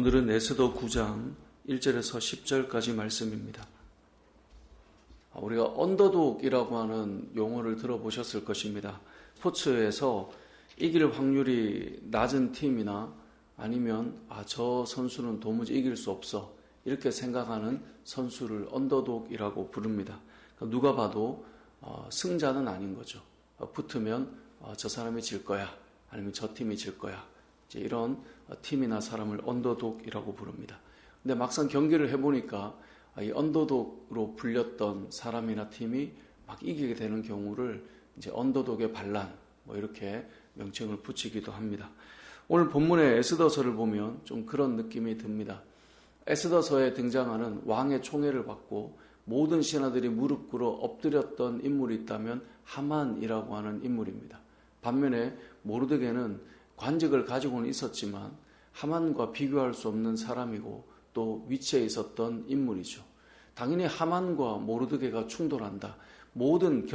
오늘은 에스더 9장 1절에서 10절까지 말씀입니다. 우리가 언더독이라고 하는 용어를 들어보셨을 것입니다. 스포츠에서 이길 확률이 낮은 팀이나 아니면 저 선수는 도무지 이길 수 없어 이렇게 생각하는 선수를 언더독이라고 부릅니다. 누가 봐도 승자는 아닌 거죠. 붙으면 저 사람이 질 거야 아니면 저 팀이 질 거야, 이제 이런 팀이나 사람을 언더독이라고 부릅니다. 근데 막상 경기를 해보니까 이 언더독으로 불렸던 사람이나 팀이 막 이기게 되는 경우를 이제 언더독의 반란 이렇게 명칭을 붙이기도 합니다. 오늘 본문의 에스더서를 보면 좀 그런 느낌이 듭니다. 에스더서에 등장하는 왕의 총애를 받고 모든 신하들이 무릎 꿇어 엎드렸던 인물이 있다면 하만이라고 하는 인물입니다. 반면에 모르드게는 관직을 가지고는 있었지만 하만과 비교할 수 없는 사람이고 또 위치에 있었던 인물이죠. 당연히 하만과 모르드게가 충돌한다. 모든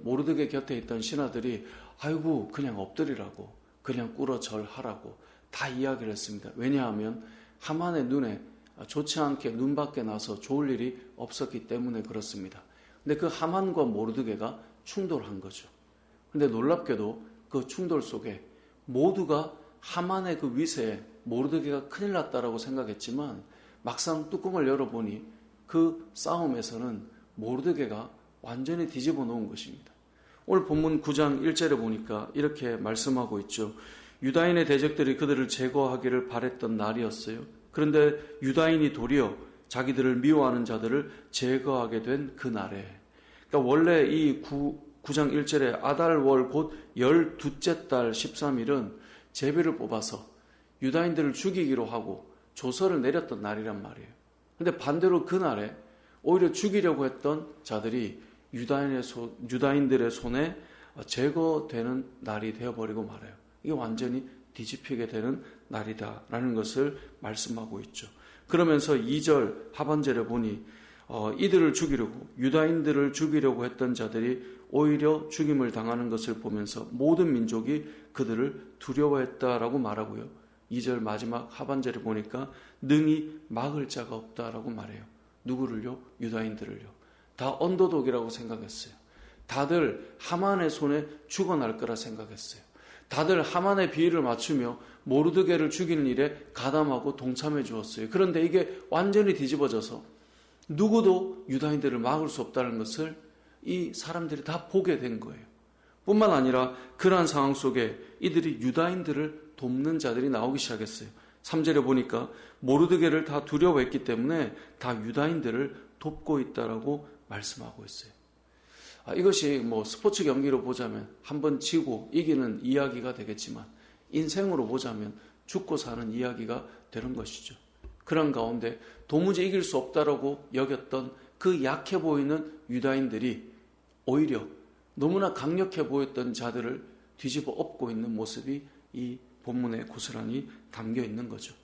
모르드게 곁에 있던 신하들이 아이고 그냥 엎드리라고, 그냥 꿇어 절하라고 다 이야기를 했습니다. 왜냐하면 하만의 눈에 좋지 않게 눈 밖에 나서 좋을 일이 없었기 때문에 그렇습니다. 근데 그 하만과 모르드게가 충돌한 거죠. 근데 놀랍게도 그 충돌 속에 모두가 하만의 그 위세에 모르드게가 큰일 났다라고 생각했지만 막상 뚜껑을 열어보니 그 싸움에서는 모르드게가 완전히 뒤집어 놓은 것입니다. 오늘 본문 9장 1절에 보니까 이렇게 말씀하고 있죠. 유다인의 대적들이 그들을 제거하기를 바랬던 날이었어요. 그런데 유다인이 도리어 자기들을 미워하는 자들을 제거하게 된 그 날에, 그러니까 원래 이 9장 1절에 아달월 곧 12째 달 13일은 제비를 뽑아서 유다인들을 죽이기로 하고 조서를 내렸던 날이란 말이에요. 근데 반대로 그날에 오히려 죽이려고 했던 자들이 유다인들의 손에 제거되는 날이 되어버리고 말아요. 이게 완전히 뒤집히게 되는 날이다라는 것을 말씀하고 있죠. 그러면서 2절 하반절에 보니 이들을 죽이려고, 유다인들을 죽이려고 했던 자들이 오히려 죽임을 당하는 것을 보면서 모든 민족이 그들을 두려워했다라고 말하고요. 2절 마지막 하반절에 보니까 능히 막을 자가 없다라고 말해요. 누구를요? 유다인들을요. 다 언더독이라고 생각했어요. 다들 하만의 손에 죽어날 거라 생각했어요. 다들 하만의 비위를 맞추며 모르드게를 죽이는 일에 가담하고 동참해 주었어요. 그런데 이게 완전히 뒤집어져서 누구도 유다인들을 막을 수 없다는 것을 이 사람들이 다 보게 된 거예요. 뿐만 아니라 그러한 상황 속에 이들이 유다인들을 돕는 자들이 나오기 시작했어요. 3절에 보니까 모르드게를 다 두려워했기 때문에 다 유다인들을 돕고 있다라고 말씀하고 있어요. 이것이 스포츠 경기로 보자면 한번 지고 이기는 이야기가 되겠지만 인생으로 보자면 죽고 사는 이야기가 되는 것이죠. 그런 가운데 도무지 이길 수 없다라고 여겼던 그 약해 보이는 유다인들이 오히려 너무나 강력해 보였던 자들을 뒤집어 엎고 있는 모습이 이 본문에 고스란히 담겨 있는 거죠.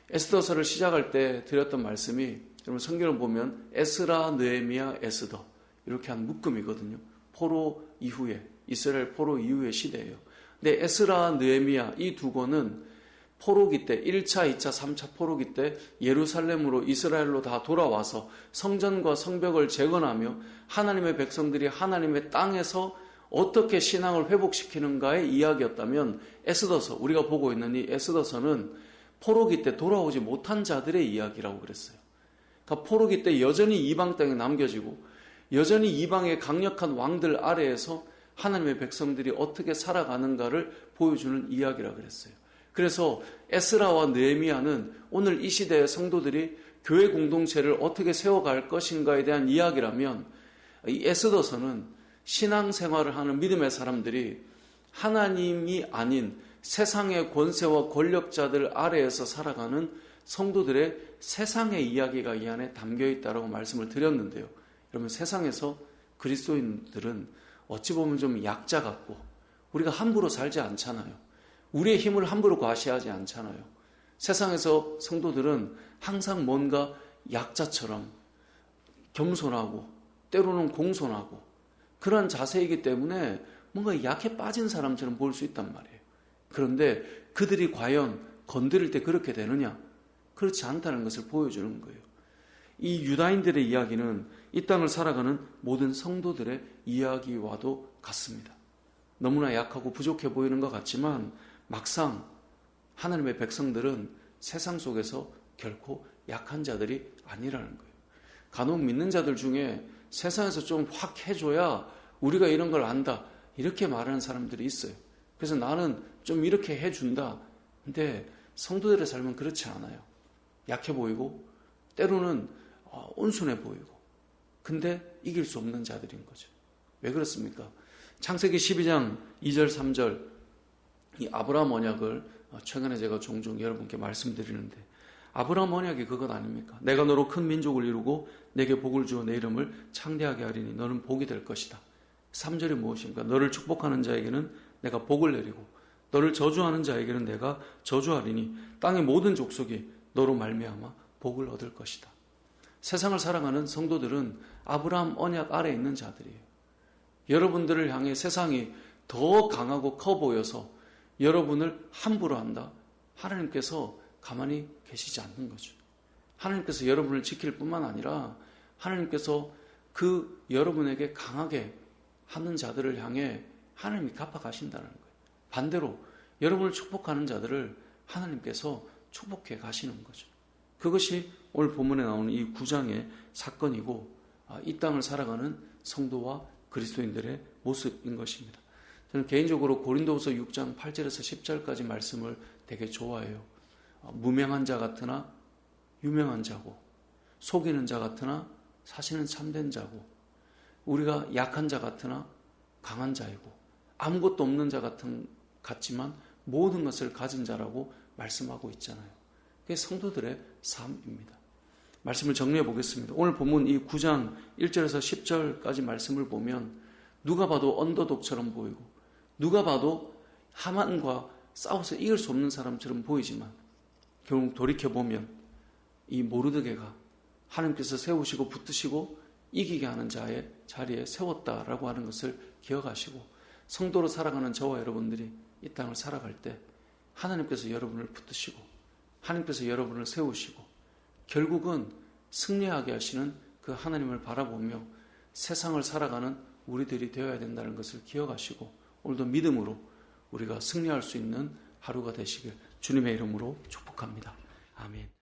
에스더서를 시작할 때 드렸던 말씀이 여러분 성경을 보면 에스라, 느헤미야, 에스더 이렇게 한 묶음이거든요. 포로 이후에, 이스라엘 포로 이후의 시대예요. 근데 에스라, 느헤미야 이 두 권은 포로기 때 1차, 2차, 3차 포로기 때 예루살렘으로 이스라엘로 다 돌아와서 성전과 성벽을 재건하며 하나님의 백성들이 하나님의 땅에서 어떻게 신앙을 회복시키는가의 이야기였다면 에스더서, 우리가 보고 있는 이 에스더서는 포로기 때 돌아오지 못한 자들의 이야기라고 그랬어요. 그러니까 포로기 때 여전히 이방 땅에 남겨지고 여전히 이방의 강력한 왕들 아래에서 하나님의 백성들이 어떻게 살아가는가를 보여주는 이야기라고 그랬어요. 그래서 에스라와 느헤미야는 오늘 이 시대의 성도들이 교회 공동체를 어떻게 세워갈 것인가에 대한 이야기라면 이 에스더서는 신앙생활을 하는 믿음의 사람들이 하나님이 아닌 세상의 권세와 권력자들 아래에서 살아가는 성도들의 세상의 이야기가 이 안에 담겨 있다고 말씀을 드렸는데요. 여러분 세상에서 그리스도인들은 어찌 보면 좀 약자 같고 우리가 함부로 살지 않잖아요. 우리의 힘을 함부로 과시하지 않잖아요. 세상에서 성도들은 항상 뭔가 약자처럼 겸손하고 때로는 공손하고 그런 자세이기 때문에 뭔가 약해 빠진 사람처럼 보일 수 있단 말이에요. 그런데 그들이 과연 건드릴 때 그렇게 되느냐? 그렇지 않다는 것을 보여주는 거예요. 이 유다인들의 이야기는 이 땅을 살아가는 모든 성도들의 이야기와도 같습니다. 너무나 약하고 부족해 보이는 것 같지만 막상 하나님의 백성들은 세상 속에서 결코 약한 자들이 아니라는 거예요. 간혹 믿는 자들 중에 세상에서 좀 확 해줘야 우리가 이런 걸 안다, 이렇게 말하는 사람들이 있어요. 그래서 나는 좀 이렇게 해준다. 근데 성도들의 삶은 그렇지 않아요. 약해 보이고 때로는 온순해 보이고, 근데 이길 수 없는 자들인 거죠. 왜 그렇습니까? 창세기 12장 2절 3절 이 아브라함 언약을 최근에 제가 종종 여러분께 말씀드리는데, 아브라함 언약이 그것 아닙니까? 내가 너로 큰 민족을 이루고 내게 복을 주어 내 이름을 창대하게 하리니 너는 복이 될 것이다. 3절이 무엇입니까? 너를 축복하는 자에게는 내가 복을 내리고 너를 저주하는 자에게는 내가 저주하리니 땅의 모든 족속이 너로 말미암아 복을 얻을 것이다. 세상을 살아가는 성도들은 아브라함 언약 아래에 있는 자들이에요. 여러분들을 향해 세상이 더 강하고 커 보여서 여러분을 함부로 한다. 하나님께서 가만히 계시지 않는 거죠. 하나님께서 여러분을 지킬 뿐만 아니라 하나님께서 그 여러분에게 강하게 하는 자들을 향해 하나님이 갚아가신다는 거예요. 반대로 여러분을 축복하는 자들을 하나님께서 축복해 가시는 거죠. 그것이 오늘 본문에 나오는 이 9장의 사건이고, 이 땅을 살아가는 성도와 그리스도인들의 모습인 것입니다. 저는 개인적으로 고린도후서 6장 8절에서 10절까지 말씀을 되게 좋아해요. 무명한 자 같으나 유명한 자고, 속이는 자 같으나 사실은 참된 자고, 우리가 약한 자 같으나 강한 자이고, 아무것도 없는 자 같지만 모든 것을 가진 자라고 말씀하고 있잖아요. 그게 성도들의 삶입니다. 말씀을 정리해 보겠습니다. 오늘 본문 이 9장 1절에서 10절까지 말씀을 보면 누가 봐도 언더독처럼 보이고 누가 봐도 하만과 싸워서 이길 수 없는 사람처럼 보이지만, 결국 돌이켜보면 이 모르드게가 하나님께서 세우시고 붙드시고 이기게 하는 자의 자리에 세웠다라고 하는 것을 기억하시고, 성도로 살아가는 저와 여러분들이 이 땅을 살아갈 때 하나님께서 여러분을 붙드시고 하나님께서 여러분을 세우시고 결국은 승리하게 하시는 그 하나님을 바라보며 세상을 살아가는 우리들이 되어야 된다는 것을 기억하시고, 오늘도 믿음으로 우리가 승리할 수 있는 하루가 되시길 주님의 이름으로 축복합니다. 아멘.